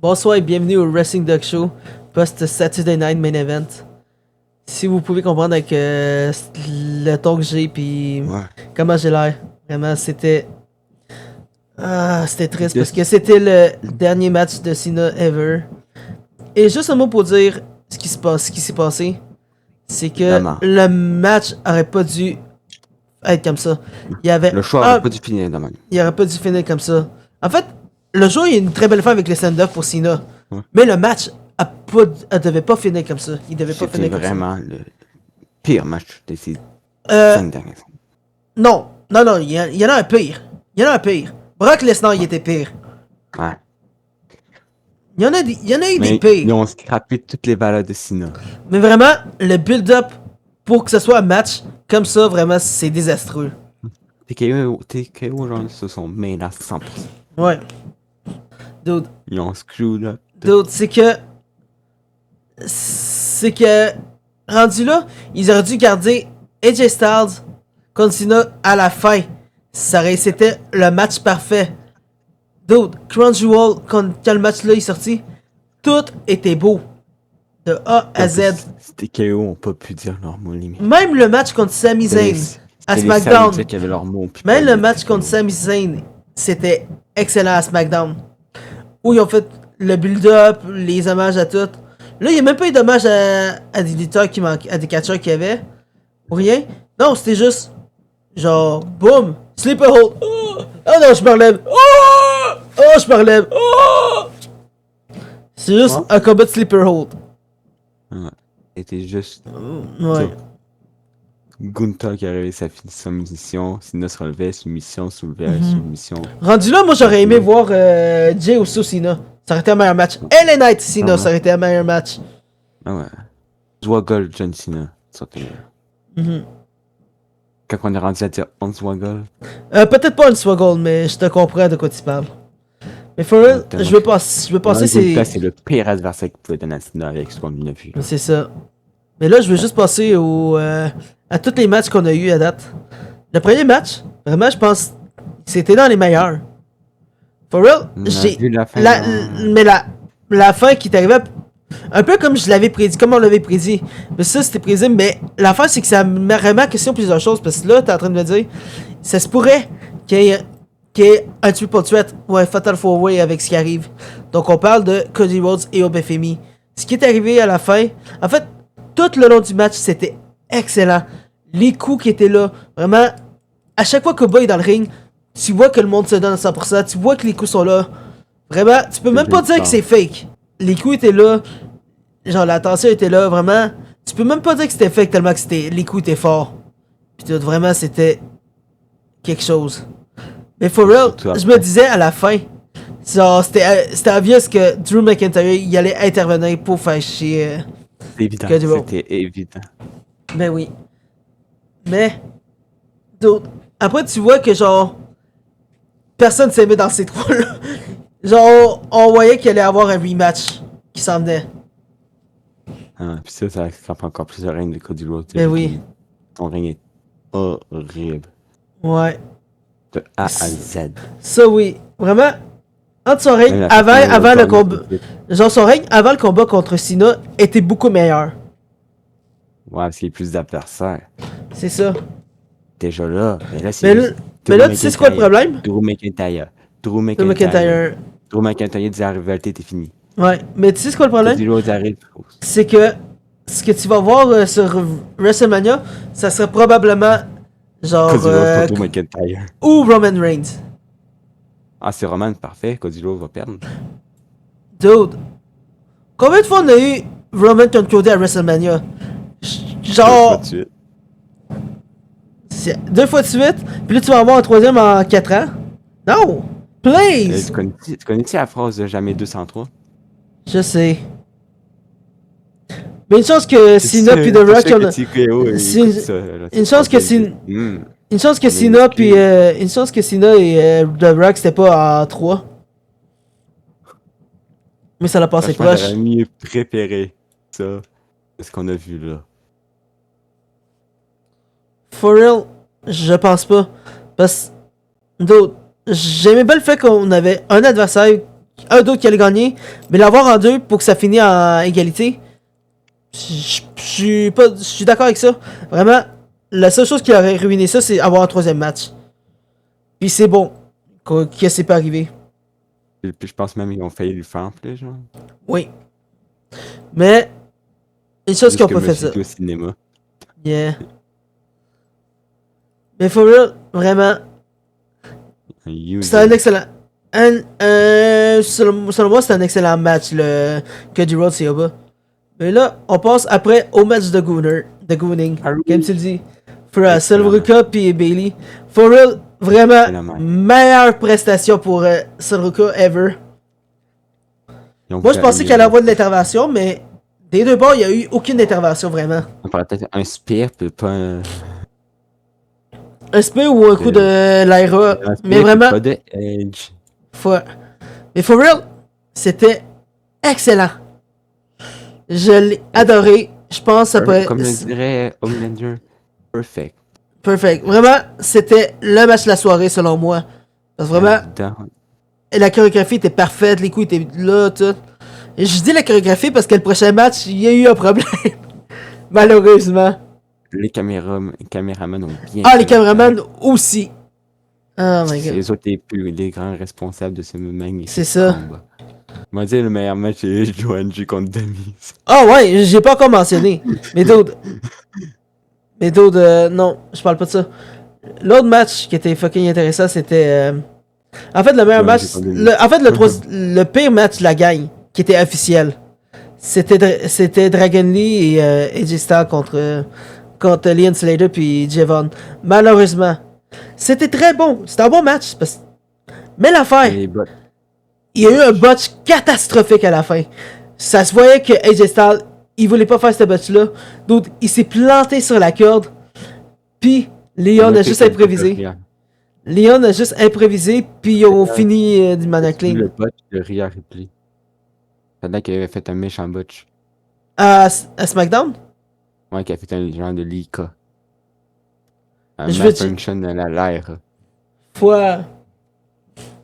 Bonsoir et bienvenue au Wrestling Dog Show, post Saturday Night Main Event. Si vous pouvez comprendre avec le ton que j'ai puis Ouais. comment j'ai l'air, vraiment c'était c'était triste parce que c'était le dernier match de Cena ever. Et juste un mot pour dire ce qui s'est passé, c'est que Vraiment. le match aurait pas dû être comme ça. Il y avait Le choix aurait pas dû finir de même. il aurait pas dû finir comme ça. En fait, le show, il y a une très belle fin avec le stand-up pour Cena. Ouais. Mais le match, elle devait pas finir comme ça. Il devait pas C'était finir comme ça. vraiment le pire match de ces Euh, 5 dernières années. non, il y en a un pire. Il y en a un pire. Brock Lesnar, il était pire. Ouais. Il y en a eu des Mais pires. ils ont scrappé toutes les valeurs de Cena. Mais vraiment, le build-up pour que ce soit un match comme ça, vraiment, c'est désastreux. TKO, genre, se sont mêlés à 100%. Ouais. Dude, Ils ont screwed up. c'est que rendu là, ils auraient dû garder AJ Styles contre Cena à la fin. C'était le match parfait. Dude, Crown Jewel, quand le match là est sorti, tout était beau. De A à Z. TKO ont pas pu dire leur mot limite. Même le match contre Sami Zayn à C'était les SmackDown. Savages qui avaient leur mot. puis Même pas le les match TKO. contre Sami Zayn, c'était excellent à SmackDown. Où ils ont fait le build-up, les hommages à tout. Là, il n'y a même pas eu d'hommage à des lutteurs qui manquaient, à des catcheurs qu'il y avait. Ou rien. Non, c'était juste genre, boum, sleeper hold. Oh non, je me relève. Oh, je me relève. Oh! C'est juste Ouais. un combat de sleeper hold. Ouais. C'était juste Ouais. Gunther qui a réussi à finir sa mission. Cena se relevait, soumission, soumission. Rendu là, moi j'aurais aimé voir Jay Uso Cena. Ça aurait été un meilleur match. LA Knight Cena, Ah ouais. ça aurait été un meilleur match. Ah ouais. Swaggle, John Cena. Ça fait... Mhm. Quand on est rendu à dire on Swaggle. Peut-être pas une Swaggle, mais je te comprends de quoi tu parles. Mais for real, Ouais, je veux passer c'est le pire adversaire qu'il pouvait donner à Cena avec ce qu'on a vu. C'est ça. Mais là, je veux juste passer à tous les matchs qu'on a eu à date. Le premier match, vraiment, je pense, c'était dans les meilleurs. For real, On a vu la fin. mais la fin qui est arrivée un peu comme je l'avais prédit, comme on l'avait prédit. Mais ça, c'était prédit, mais l'affaire, c'est que ça met vraiment en question plusieurs choses. Parce que là, t'es en train de me dire, ça se pourrait qu'il y ait un triple threat ou un fatal four way avec ce qui arrive. Donc, on parle de Cody Rhodes et Obafemi. Ce qui est arrivé à la fin, en fait, tout le long du match, c'était excellent. Les coups qui étaient là, vraiment, à chaque fois que Boy est dans le ring, tu vois que le monde se donne à 100%, tu vois que les coups sont là. Vraiment, tu peux même pas dire que c'est fake. Les coups étaient là, genre la tension était là, vraiment. Tu peux même pas dire que c'était fake tellement que les coups étaient forts. Puis tout, vraiment, c'était quelque chose. Mais for real, je me disais à la fin, genre, c'était obvious que Drew McIntyre, il allait intervenir pour faire chier. C'est évident. Cody Rhodes. C'était évident. Ben oui. Mais, d'autres. Après, tu vois que genre, personne s'aimait dans ces trois-là. Genre, on voyait qu'il allait avoir un rematch qui s'en venait. Ah, puis ça scrape encore plus le règne de Cody Rhodes. Ben oui. Son règne est horrible. Ouais. De A à Z. Ça, oui. Vraiment, entre son règne Même la façon dont avant le Rhodes combat. gagne, Genre, son règne avant le combat contre Cena était beaucoup meilleur. Ouais, parce qu'il y a plus d'adversaires. C'est ça. Déjà là. Mais là, c'est. Mais là, juste mais Drew là, tu sais c'est quoi le McIntyre. problème? Drew Drew McIntyre. Drew McIntyre dit la rivalité était finie. Ouais. Mais tu sais c'est quoi le problème? Cody Rhodes arrive. C'est que ce que tu vas voir sur WrestleMania, ça serait probablement genre Cody Rhodes contre Drew McIntyre. ou Roman Reigns. Ah, c'est Roman, parfait. Cody Rhodes va perdre. Dude, combien de fois on a eu Roman contre Cody à WrestleMania? Genre 2 fois de suite, puis là tu vas avoir un troisième en 4 ans? Non! Please! Tu connais-tu la phrase de jamais 203? Je sais. Mais une chance que Cena puis The Rock une chance que Cena une chance que Cena puis une chance que Cena et The Rock c'était pas en 3. Mais ça l'a passé proche. J'aurais mieux préféré ça que ce qu'on a vu là. For real, je pense pas. Parce que j'aimais pas le fait qu'on avait un adversaire un d'autre qui allait gagner, mais l'avoir en 2 pour que ça finisse en égalité, je suis d'accord avec ça. Vraiment, la seule chose qui aurait ruiné ça, c'est avoir un 3e match. Puis c'est bon que c'est pas arrivé. Et puis je pense même qu'ils ont failli le faire en plus, genre. Oui. Mais, une chose qu'ils ont pas fait ça. Au cinéma. Yeah. Mais for real, vraiment, c'était un excellent. Selon moi, c'est un excellent match, le Cody Rhodes et Oba. Mais là, on passe après au match de Gooning. Comme tu le dis. Pour Silveruka puis Bailey. For real, vraiment, meilleure prestation pour Silveruka ever. Moi, je pensais qu'elle allait avoir de l'intervention, mais des deux bords, il n'y a eu aucune intervention vraiment. On parlait peut-être un spear, puis pas un spear ou un coup de Lyra. Mais vraiment. Pas de edge. Mais for real, c'était excellent. Je l'ai adoré. Je pense que ça pourrait. Comme je dirais Homelander, perfect. Perfect. Vraiment, c'était le match de la soirée selon moi. Parce que vraiment, la chorégraphie était parfaite, les coups étaient là, tout. Et je dis la chorégraphie parce que le prochain match, il y a eu un problème. Malheureusement. Les caméramans ont bien. Ah, les caméramans aussi. Oh my god. C'est les autres les grands responsables de ce magnifique c'est ça. combat. Moi, dire le meilleur match, c'est Joanne contre Demise. Ah ouais, j'ai pas encore mentionné. Mais d'autres. Non, je parle pas de ça. L'autre match qui était fucking intéressant, c'était. En fait, le meilleur match. Le pire match de la gang, qui était officiel, c'était Dragon Lee et AJ Styles contre Liam Slater puis Javon. Malheureusement, c'était très bon. C'était un bon match. Mais l'affaire, il y a eu un botch catastrophique à la fin. Ça se voyait que AJ Styles, il voulait pas faire ce botch-là. Donc, il s'est planté sur la corde. Puis, Leon a juste improvisé. Leon a juste improvisé, puis ils ont fini du manière clean. Le botch de Rhea Ripley. Pendant qu'il avait fait un méchant botch. À SmackDown? Ouais, qui a fait un genre de Lika. Un Je malfunction de l'air.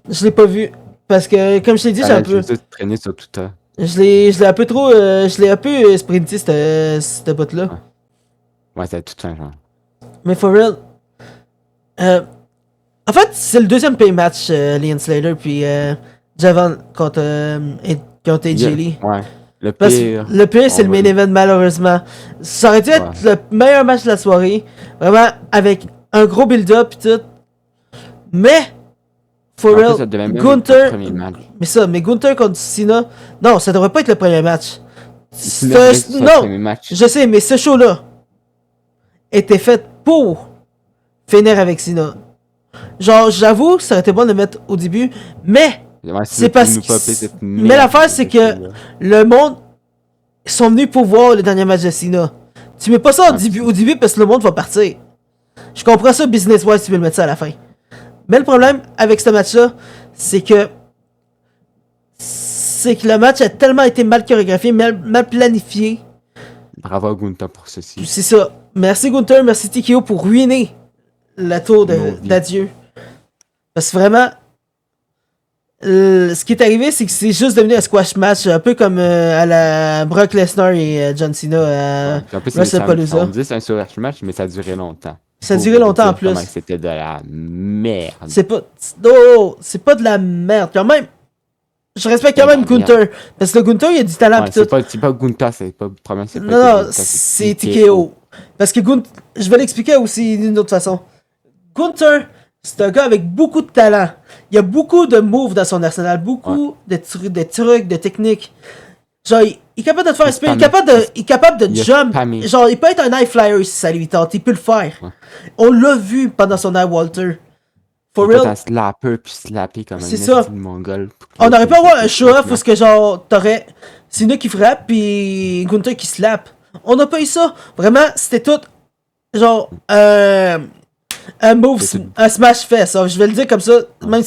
Je l'ai pas vu. Parce que, comme je t'ai dit, j'ai un peu. Traîné sur Twitter. Je l'ai un peu trop. Je l'ai un peu sprinté, cette bot-là. Ouais, c'est tout un genre. Mais for real. En fait, c'est le deuxième pay match, Liam Slater, puis Javon contre AJ Lee. Ouais. Le pire, c'est le main event, malheureusement. Ça aurait dû être le meilleur match de la soirée. Vraiment, avec un gros build-up et tout. Mais, for real, Gunther. Mais Gunther contre Cena. Non, ça devrait pas être le premier match. Non, je sais, mais ce show-là était fait pour finir avec Cena. Genre, j'avoue, ça aurait été bon de le mettre au début, mais c'est parce que. Mais l'affaire, c'est que le monde sont venus pour voir le dernier match de Cena. Tu mets pas ça au début parce que le monde va partir. Je comprends ça business-wise, tu veux le mettre ça à la fin. Mais le problème avec ce match-là, c'est que le match a tellement été mal chorégraphié, mal planifié. Bravo à Gunther pour ceci. C'est ça. Merci Gunther, merci TKO pour ruiner la tour d'adieu. Parce que vraiment, ce qui est arrivé, c'est que c'est juste devenu un squash match, un peu comme à la Brock Lesnar et John Cena à WrestlePalooza. On dit c'est un squash match, mais ça a duré longtemps. Ça a duré longtemps en plus. C'était de la merde. C'est pas de la merde. Quand même, je respecte quand même Gunther. Parce que Gunther, il a du talent. C'est pas Gunther, c'est pas problème. Non, c'est TKO. Parce que Gunther, je vais l'expliquer aussi d'une autre façon. Gunther, c'est un gars avec beaucoup de talent. Il y a beaucoup de moves dans son arsenal, beaucoup de trucs, de techniques. Genre, il est capable de te faire un spin, il est capable de jump. Genre, il peut être un high flyer si ça lui tente, il peut le faire. Ouais. On l'a vu pendant son high Walter. For real. Un slapper puis slapper comme un mongol. On aurait pu avoir un show-off où ce que genre, t'aurais Cena qui frappe puis Gunther qui slap. On n'a pas eu ça. Vraiment, c'était tout genre un move, un smash fest. Je vais le dire comme ça, même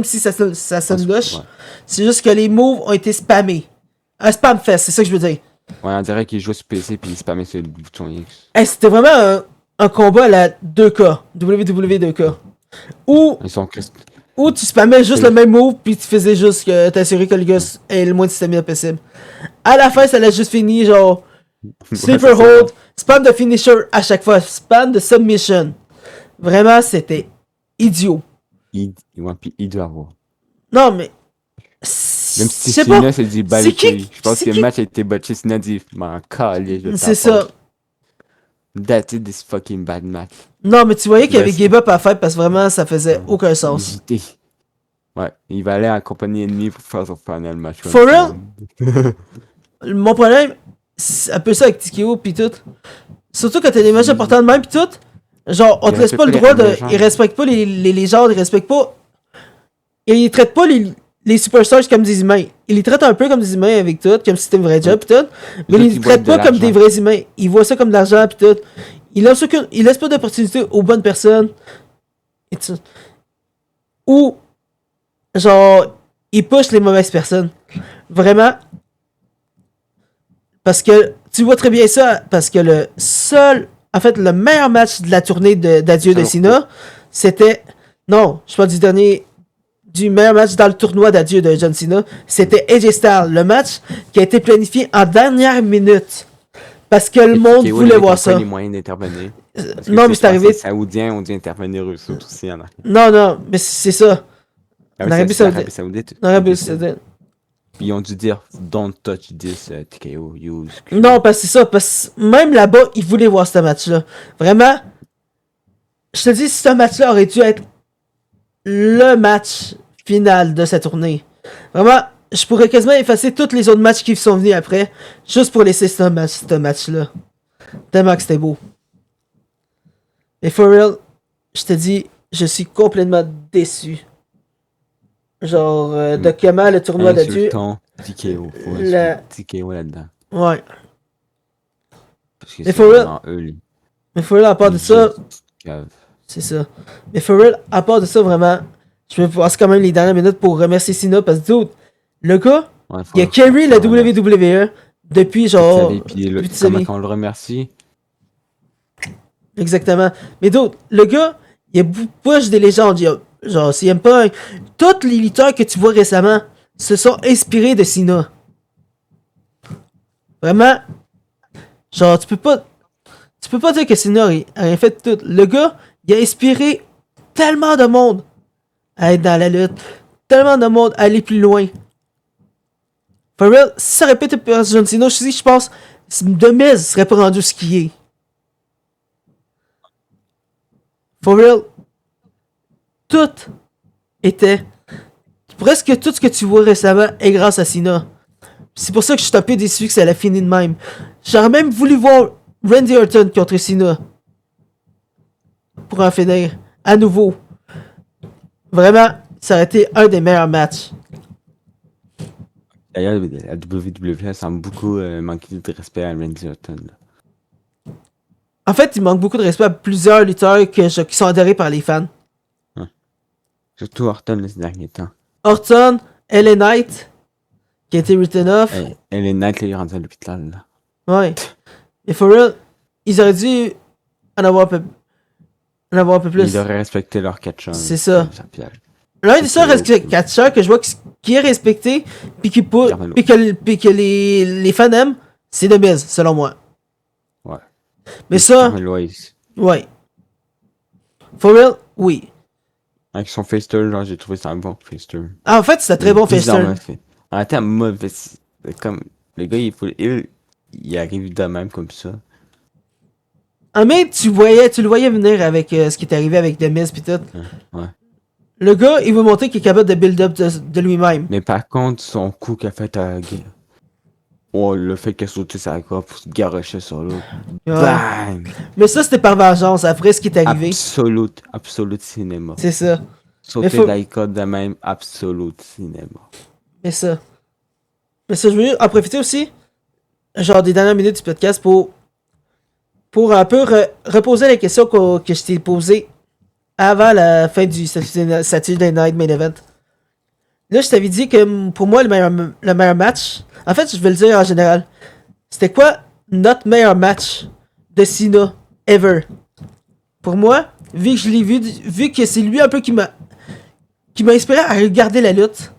si ça sonne louche. Ouais. C'est juste que les moves ont été spammés. Un spam fest, c'est ça que je veux dire. Ouais, on dirait qu'il joue sur PC puis il spammait sur le bouton X. Hey, c'était vraiment un combat à la 2K, WWE 2K. Où Ou tu spammais juste le même move, puis tu faisais juste que t'assurais que le gars ait le moins de stamina possible. À la fin, ça l'a juste fini, genre, sleeper hold, spam de finisher à chaque fois, spam de submission. Vraiment, c'était idiot. Puis il doit avoir. Non, mais... Même si je sais pas, Cena s'est dit, bah, c'est qui- je pense c'est que le qui- match a été botché. Cena dit, m'en calé, je c'est ça. That's it, this fucking bad match. Non, mais tu voyais qu'il y avait Yes. give up à faire parce que vraiment, ça faisait aucun sens. Ouais, il va aller en compagnie ennemie pour faire son final match. For real? Mon problème, c'est un peu ça avec TKO pis tout. Surtout quand t'as des matchs importants de même pis tout. Genre, on te laisse pas le droit de... Ils respectent pas les légendes, ils respectent pas... Ils traitent pas les superstars comme des humains. Ils les traitent un peu comme des humains avec tout, comme si c'était un vrai job pis tout. Mais ils les traitent pas comme des vrais humains. Ils voient ça comme de l'argent pis tout. Ils laissent pas d'opportunité aux bonnes personnes. Et tout. Ou... Genre, ils pushent les mauvaises personnes. Vraiment. Parce que, tu vois très bien ça, parce que le meilleur match de la tournée d'adieu de Cena, c'était, non, je parle du meilleur match dans le tournoi d'adieu de John Cena, c'était AJ Styles, le match qui a été planifié en dernière minute. Parce que le monde voulait voir ça. Les moyens d'intervenir. Non, mais c'est arrivé. Les Saoudiens ont dû intervenir eux aussi en Afrique. Non, mais c'est ça. En Arabie Saoudite. Puis ils ont dû dire don't touch this TKO use. Non, parce que c'est ça, parce que même là-bas, ils voulaient voir ce match-là. Vraiment, je te dis, ce match-là aurait dû être le match final de cette tournée. Vraiment, je pourrais quasiment effacer tous les autres matchs qui sont venus après, juste pour laisser ce match-là. Tellement que c'était beau. Et for real, je te dis, je suis complètement déçu. Genre, de comment le tournoi d'adieu... TKO, TKO là-dedans. Ouais. Parce que c'est vraiment eux. Mais for real, à part de ça... C'est ça. Mais for real, à part de ça, vraiment, je vais passer quand même les dernières minutes pour remercier Cena, parce que, dude, le gars, il a carry la WWE depuis, genre... Comment on le remercie? Exactement. Mais dude, le gars, il a push des légendes, genre, CM Punk, tous les lutteurs que tu vois récemment se sont inspirés de Cena. Vraiment, genre, tu peux pas dire que Cena a rien fait de tout. Le gars, il a inspiré tellement de monde à être dans la lutte, tellement de monde à aller plus loin. For real, si ça répète pour John Cena, je pense, The Miz serait pas rendu ce qu'il est. For real, presque tout ce que tu vois récemment est grâce à Cena. C'est pour ça que je suis un peu déçu que ça l'a fini de même. J'aurais même voulu voir Randy Orton contre Cena. Pour en finir. À nouveau. Vraiment, ça aurait été un des meilleurs matchs. D'ailleurs, la WWE semble beaucoup manquer de respect à Randy Orton. Là. En fait, il manque beaucoup de respect à plusieurs lutteurs qui sont adorés par les fans. Surtout Orton ces derniers temps. Orton, LA Knight, qui a été written off. LA Knight, il est rendu à l'hôpital. Là. Ouais. Mais for real, ils auraient dû en avoir un peu plus. Ils auraient respecté leur catcheur. C'est ça. L'un des seuls catcheurs que je vois qui est respecté, puis que les fans aiment, c'est The Miz, selon moi. Ouais. Mais ça... Ouais. For real, oui. Avec son face turn, genre, j'ai trouvé ça un bon face turn. Ah, en fait, c'est un très bon face turn. En termes mauvais, comme le gars, il arrive de même comme ça. Ah, mais tu le voyais venir avec ce qui est arrivé avec The Miz pis tout. Ouais. Le gars, il veut montrer qu'il est capable de build up de lui-même. Mais par contre, son coup qu'il a fait à le fait qu'il a sauté sa corde pour se garrocher sur l'autre. Ouais. Bang! Mais ça, c'était par vengeance, après ce qui est arrivé. Absolute cinéma. C'est ça. Sauter la corde de même, absolute cinéma. Mais ça, je veux en profiter aussi, genre des dernières minutes du podcast pour un peu reposer la question que je t'ai posée avant la fin du Saturday Night Main Event. Là, je t'avais dit que pour moi, le meilleur match, en fait, je vais le dire en général, c'était quoi notre meilleur match de Cena ever? Pour moi, vu que je l'ai vu que c'est lui un peu que qui m'a inspiré à regarder la lutte.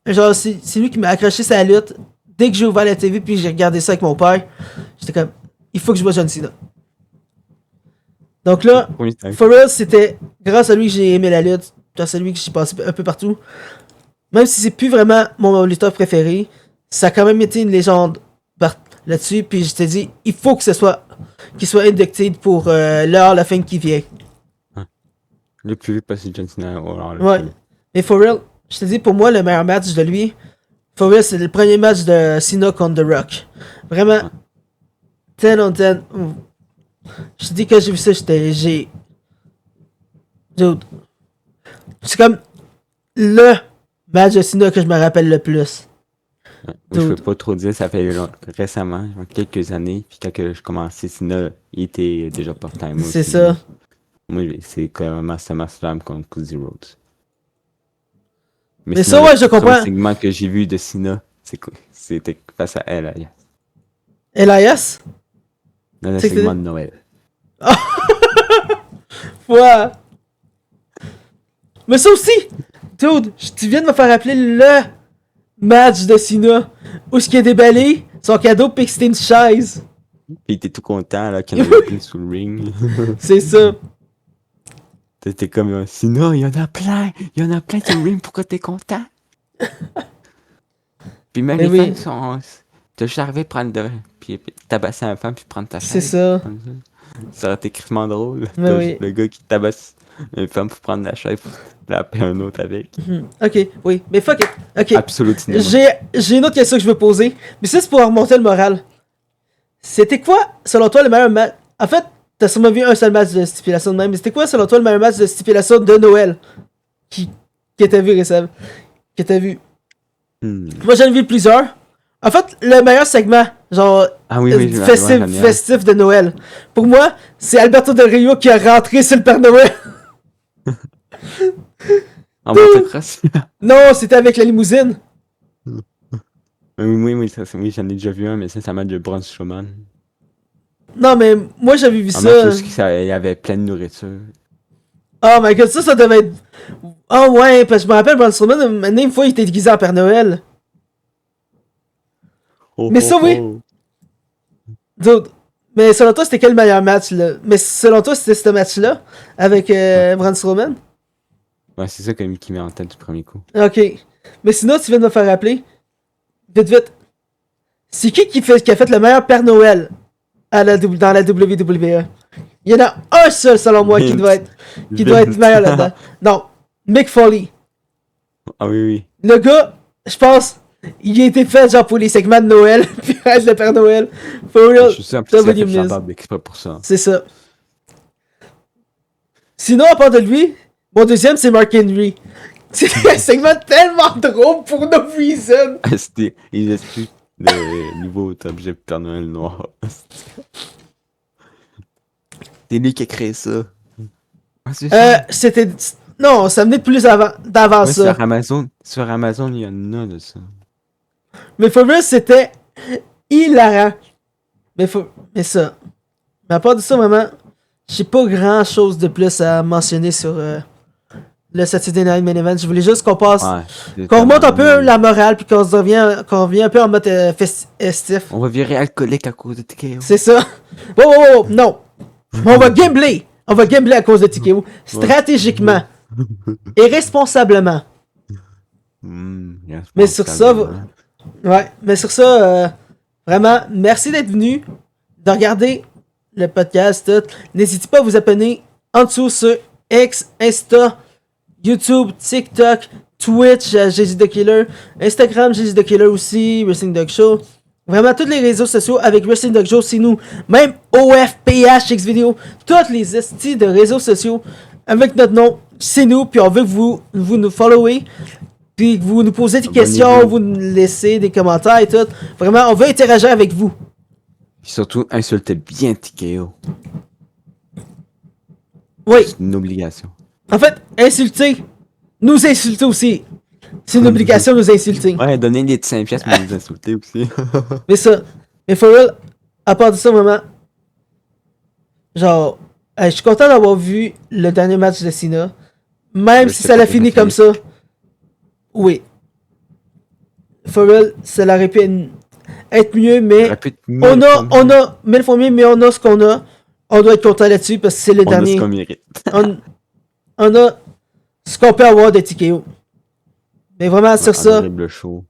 Genre, c'est lui qui m'a accroché sa lutte. Dès que j'ai ouvert la TV puis j'ai regardé ça avec mon père, j'étais comme, il faut que je vois John Cena. Donc là, for real, c'était grâce à lui que j'ai aimé la lutte. Grâce à lui que j'ai passé un peu partout. Même si c'est plus vraiment mon lutteur préféré, ça a quand même été une légende là-dessus. Puis je t'ai dit, il faut que ce soit qu'il soit inducté pour l'heure, la fin qui vient. Le plus vite possible, John Cena. Ouais. Mais for real, je te dis, pour moi, le meilleur match de lui, for real, c'est le premier match de Cena contre The Rock. Vraiment, 10 on 10. Je te dis, quand j'ai vu ça, Dude. C'est comme le match de Cena que je me rappelle le plus. Je peux pas trop dire, ça fait récemment, quelques années, puis quand je commençais Cena, il était déjà part-time. C'est ça. Moi, c'est carrément SummerSlam contre Cody Rhodes. Mais ça, ouais, je comprends. Le segment que j'ai vu de Cena, c'était face à Elias. Elias? Dans le segment de Noël. Ouais. Mais ça aussi, dude, tu viens de me faire rappeler le match de Cena où ce qui a déballé son cadeau pis que c'était une chaise. Puis il était tout content là qu'il y en avait plein sous le ring. C'est ça. T'étais comme Cena, il y en a plein sur le ring, pourquoi t'es content? Puis même mais les fans sont. T'as juste arrivé à prendre puis tabasser un fan puis prendre ta chaise. C'est ça. Ça aurait été crissement drôle. Mais oui. Le gars qui tabasse une femme pour prendre la chaise pour taper un autre avec. Ok, oui, mais fuck it. Ok. Absolument. J'ai une autre question que je veux poser, mais ça c'est pour remonter le moral. C'était quoi, selon toi, le meilleur match? En fait, t'as sûrement vu un seul match de stipulation de même, mais c'était quoi, selon toi, le meilleur match de stipulation de Noël? Que t'as vu, Récem? Que t'as vu? Moi, j'en ai vu plusieurs. En fait, le meilleur segment, genre, festif de Noël. Pour moi, c'est Alberto Del Rio qui a rentré sur le Père Noël. En motocross? Non, c'était avec la limousine. Oui, j'en ai déjà vu un, mais c'est un match de Braun Strowman. Non, mais moi, j'avais vu ça. Il y avait plein de nourriture. Oh my god, ça devait être... Oh ouais, parce que je me rappelle, Braun Strowman, une fois, il était déguisé en Père Noël. Mais ça, oui. Dude, mais selon toi, c'était quel meilleur match, là? Mais selon toi, c'était ce match-là, avec Braun Strowman? Ouais, c'est ça qui met en tête du premier coup. Ok. Mais sinon, tu viens de me faire rappeler, vite. C'est qui a fait le meilleur Père Noël dans la WWE? Il y en a un seul, selon moi, qui doit être meilleur là-dedans. Non, Mick Foley. Ah oui. Le gars, je pense, il a été fait genre pour les segments de Noël, puis être le Père Noël. For real, je suis sûr qu'il a fait Jean-Barbe exprès pour ça. C'est ça. Sinon, à part de lui, mon deuxième, c'est Mark Henry. C'est un segment tellement drôle pour no reason. Il explique le nouveau objet Père Noël noir. C'est lui qui a créé ça. C'était... Non, ça venait de plus d'avant ça. Sur Amazon, il y en a de ça. Mais for real, c'était hilarant. Mais ça. Mais à part de ça, vraiment, j'ai pas grand chose de plus à mentionner sur le Saturday Night Main Event. Je voulais juste qu'on passe. Qu'on remonte un peu la morale, puis qu'on revient un peu en mode festif. On va virer alcoolique à cause de TKO. C'est ça. Oh, non. On va gambler. On va gambler à cause de TKO. Stratégiquement. Et responsablement. Mais sur ça, vraiment, merci d'être venu, de regarder le podcast. N'hésitez pas à vous abonner en dessous sur X, Insta, YouTube, TikTok, Twitch, Jésus the Killer, Instagram, Jésus the Killer aussi, Wrestling Dog Show. Vraiment, tous les réseaux sociaux avec Wrestling Dog Show, c'est nous. Même OFPH, Xvideo, tous les estis de réseaux sociaux avec notre nom, c'est nous. Puis on veut que vous nous followez. Puis que vous nous posez des questions, vous nous laissez des commentaires et tout. Vraiment, on veut interagir avec vous. Puis surtout, insultez bien TKO. Oui. C'est une obligation. En fait, nous insulter aussi. C'est une obligation de nous insulter. Ouais, donner des 5 pièces pour nous insulter aussi. Mais for real, à part de ça, vraiment, genre, je suis content d'avoir vu le dernier match de Cena. Même Mais si c'est ça pas l'a bien fini comme fini. ça. Oui. For real, ça aurait pu être mieux, mais Répète mille fois on mieux. a mille fois mieux, mais on a ce qu'on a. On doit être content là-dessus parce que c'est le On a ce dernier. qu'on mérite. On, on a ce qu'on peut avoir de TKO. Mais vraiment, sur Un ça, horrible show.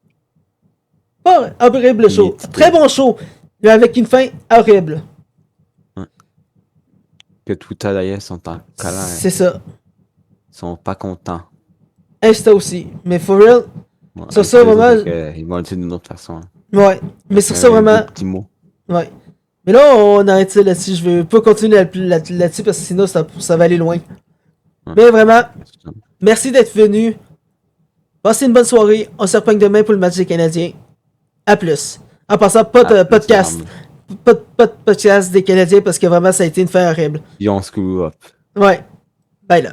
pas horrible show. Mythique. Très bon show, mais avec une fin horrible. Que tout à d'ailleurs sont en colère. C'est ça. Ils sont pas contents. Insta aussi. Mais for real, Ouais, sur avec ça, les autres, vraiment. ils vont le dire d'une autre façon. Ouais. Mais sur ça, Un vraiment. beau petit mot. Ouais. Mais là, on arrête ça là-dessus. Je veux pas continuer là-dessus parce que sinon, ça va aller loin. Ouais. Mais vraiment, merci d'être venu. Passez une bonne soirée. On se reprend demain pour le match des Canadiens. À plus. En passant, pas de podcast. Pas de podcast des Canadiens parce que vraiment, ça a été une fin horrible. Ils ont screw up. Ouais. Bye là.